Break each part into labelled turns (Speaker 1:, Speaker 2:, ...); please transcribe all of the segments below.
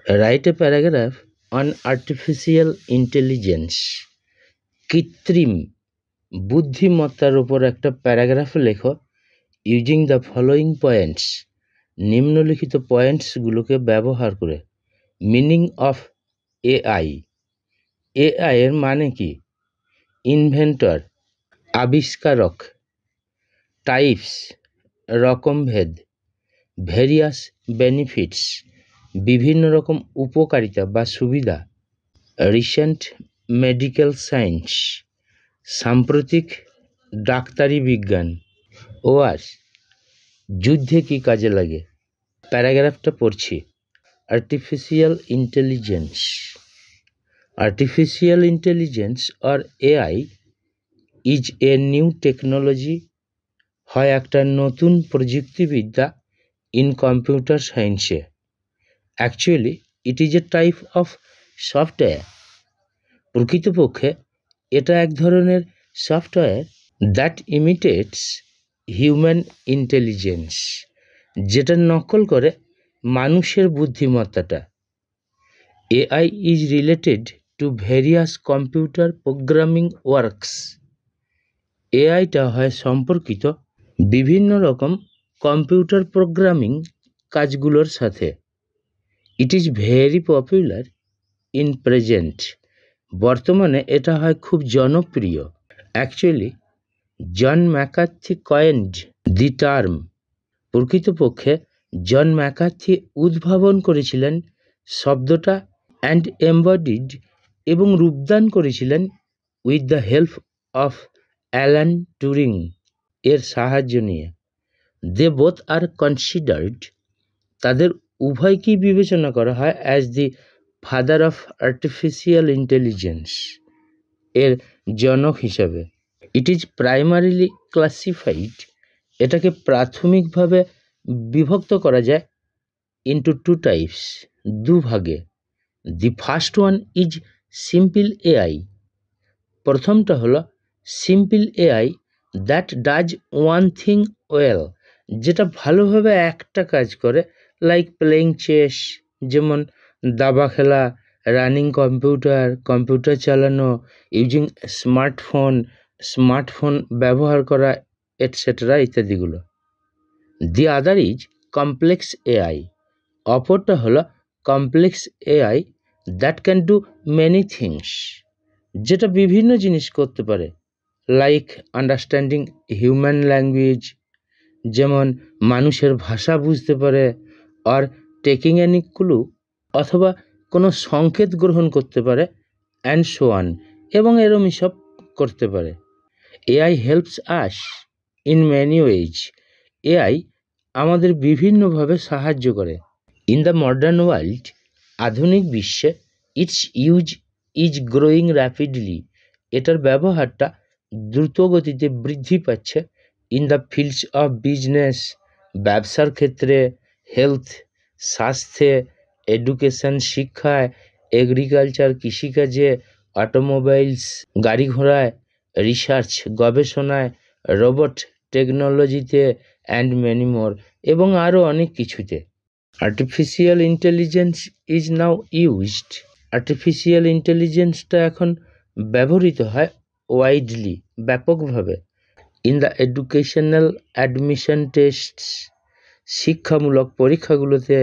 Speaker 1: Write a paragraph on artificial intelligence. কৃত্রিম বুদ্ধিমত্তার উপর একটা প্যারাগ্রাফ লেখো ইউজিং দ্য ফলোয়িং পয়েন্টস। নিম্নলিখিত পয়েন্টসগুলোকে ব্যবহার করে। Meaning of AI. এআই এর মানে কি? ইনভেন্টর, আবিষ্কারক। টাইপস, রকমভেদ। ভেরিয়াস বেনিফিটস, বিভিন্ন রকম উপকারিতা বা সুবিধা। রিসেন্ট মেডিকেল সায়েন্স, সাম্প্রতিক ডাক্তারি বিজ্ঞান। ওয়ার, যুদ্ধে কি কাজে লাগে? প্যারাগ্রাফটা পড়ছি। Artificial intelligence. Artificial intelligence or AI is a new technology, হয় একটা নতুন প্রযুক্তিবিদ্যা ইন কম্পিউটার সায়েন্সে। Actually it is a type of software. প্রকৃতপক্ষে এটা এক ধরনের software that imitates human intelligence, যেটা নকল করে মানুষের বুদ্ধিমত্তাটা। AI is related to various computer programming works. এআইটা হয় সম্পর্কিত বিভিন্ন রকম কম্পিউটার প্রোগ্রামিং কাজগুলোর সাথে। It is very popular in present. বর্তমানে এটা হয় খুব জনপ্রিয়। Actually John McCarthy coined the term. প্রকৃতপক্ষে জন ম্যাকার্থি উদ্ভাবন করেছিলেন শব্দটা অ্যান্ড এমবডিড এবং রূপদান করেছিলেন with the help of Alan Turing এর সাহায্য নিয়ে। দে বোথ আর কনসিডার্ড, তাদের উভয়কেই বিবেচনা করা হয় as the father of artificial intelligence, এর জনক হিসাবে। ইট ইজ প্রাইমারিলি ক্লাসিফাইড, এটাকে প্রাথমিকভাবে বিভক্ত করা যায় ইন্টু টু টাইপস, দুভাগে। The first one is simple AI. প্রথমটা হলো simple AI that does one thing well, যেটা ভালোভাবে একটা কাজ করে। লাইক প্লেইং চেস, যেমন দাবা খেলা, রানিং কম্পিউটার, কম্পিউটার চালানো, ইউজিং স্মার্টফোন ব্যবহার করা, এটসেট্রা ইত্যাদিগুলো। The other is complex AI. অপরটা হলো complex AI that can do many things, যেটা বিভিন্ন জিনিস করতে পারে। লাইক আন্ডারস্ট্যান্ডিং হিউম্যান ল্যাঙ্গুয়েজ, যেমন মানুষের ভাষা বুঝতে পারে। আর টেকিং এনি ক্লু, অথবা কোনো সংকেত গ্রহণ করতে পারে। অ্যান্ড সো অন, এবং এরমই সব করতে পারে। AI helps us in many ways. AI আমাদের বিভিন্নভাবে সাহায্য করে। ইন দ্য মডার্ন ওয়ার্ল্ড, আধুনিক বিশ্বে, it's use is growing rapidly, এটার ব্যবহারটা দ্রুত গতিতে বৃদ্ধি পাচ্ছে। In the fields of business, ব্যবসার ক্ষেত্রে, হেলথ, স্বাস্থ্যে, এডুকেশন, শিক্ষায়, এগ্রিকালচার, কৃষিকাজে, অটোমোবাইলস, গাড়ি ঘোড়ায়, রিসার্চ, গবেষণায়, রোবট টেকনোলজিতে, অ্যান্ড মেনি মোর, এবং আরও অনেক কিছুতে। Artificial intelligence is now used. Artificial ইন্টেলিজেন্সটা এখন ব্যবহৃত হয় ওয়াইডলি, ব্যাপকভাবে। In the educational admission tests, শিক্ষামূলক পরীক্ষাগুলোতে।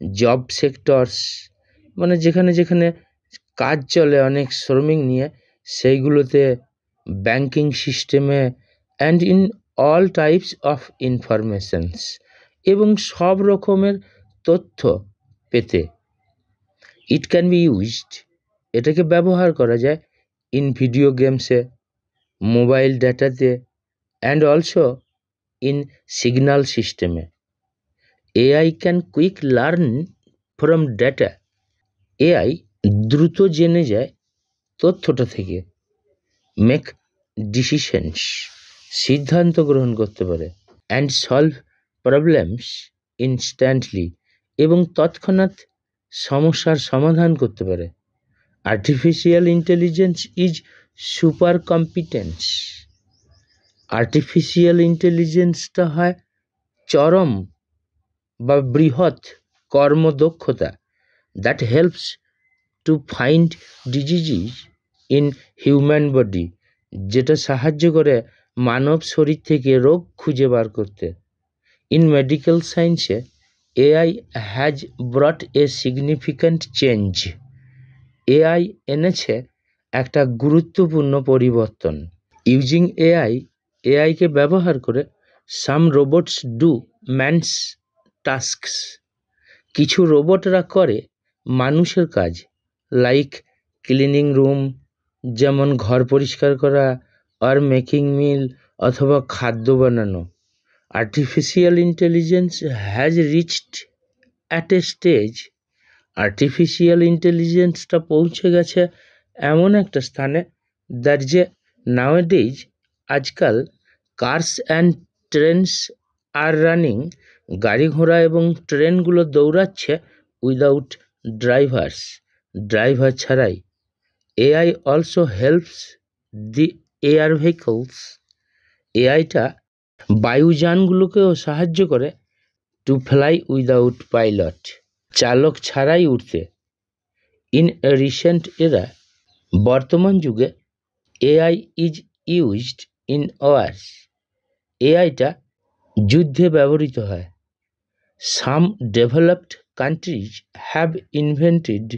Speaker 1: জব সেক্টরস, মানে যেখানে যেখানে কাজ চলে অনেক শ্রমিক নিয়ে, সেইগুলোতে। ব্যাংকিং সিস্টেমে, and in all types of informations, এবং সব রকমের তথ্য পেতে। ইট ক্যান বি ইউজড, এটাকে ব্যবহার করা যায় ইন ভিডিও গেমসে, মোবাইল ডেটাতে, অ্যান্ড অলসো ইন সিগন্যাল সিস্টেমে। AI can quick learn from data. AI দ্রুত জেনে যায় তথ্যটা থেকে। মেক ডিসিশনস, সিদ্ধান্ত গ্রহণ করতে পারে। অ্যান্ড সলভ প্রবলেমস ইনস্ট্যান্টলি, এবং তৎক্ষণাৎ সমস্যার সমাধান করতে পারে। Artificial intelligence is super competence. Artificial ইন্টেলিজেন্সটা হয় চরম বা বৃহৎ কর্মদক্ষতা, that helps to find diseases in human body, যেটা সাহায্য করে মানব শরীর থেকে রোগ খুঁজে বার করতে। In medical science, AI has brought a significant change. AI এনেছে একটা গুরুত্বপূর্ণ পরিবর্তন। ইউজিং এআইকে ব্যবহার করে সাম রোবটস ডু ম্যানস টাস্কস, কিছু রোবটরা করে মানুষের কাজ, লাইক ক্লিনিং রুম, যেমন ঘর পরিষ্কার করা, আর মেকিং মিল, অথবা খাদ্য বানানো। Artificial intelligence has reached at a stage, artificial ইন্টেলিজেন্সটা পৌঁছে গেছে এমন একটা স্থানে দ্যাট যে নাওয়াডেজ আজকাল cars and trains are running, গাড়ি ঘোড়া এবং ট্রেনগুলো দৌড়াচ্ছে উইদাউট ড্রাইভার ছাড়াই। AI also helps the air vehicles, এআইটা বায়ুযানগুলোকেও সাহায্য করে টু ফ্লাই উইদাউট পাইলট, চালক ছাড়াই উঠতে। ইন এ রিসেন্ট এরা, বর্তমান যুগে এআই ইজ ইউজড ইন ওয়ার্স, এআইটা যুদ্ধে ব্যবহৃত হয়। সাম ডেভেলপড কান্ট্রিজ হ্যাভ ইনভেন্টেড,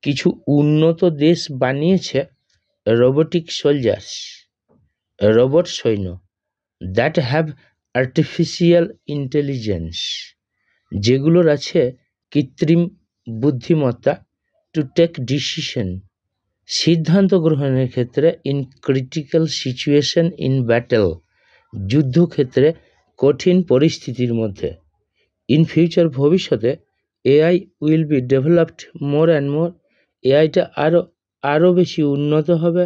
Speaker 1: কিছু উন্নত দেশ বানিয়েছে রোবোটিক সোলজার্স, রোবট সৈন্য, দ্যাট হ্যাভ আর্টিফিশিয়াল ইন্টেলিজেন্স, যেগুলোর আছে কৃত্রিম বুদ্ধিমত্তা, টু টেক ডিসিশন, সিদ্ধান্ত গ্রহণের ক্ষেত্রে, in critical situation, in battle, যুদ্ধক্ষেত্রে কঠিন পরিস্থিতির মধ্যে। ইন ফিউচার, ভবিষ্যতে AI will be developed more and more, এআইটা আরও বেশি উন্নত হবে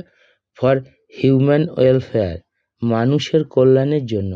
Speaker 1: ফর হিউম্যান ওয়েলফেয়ার, মানুষের কল্যাণের জন্য।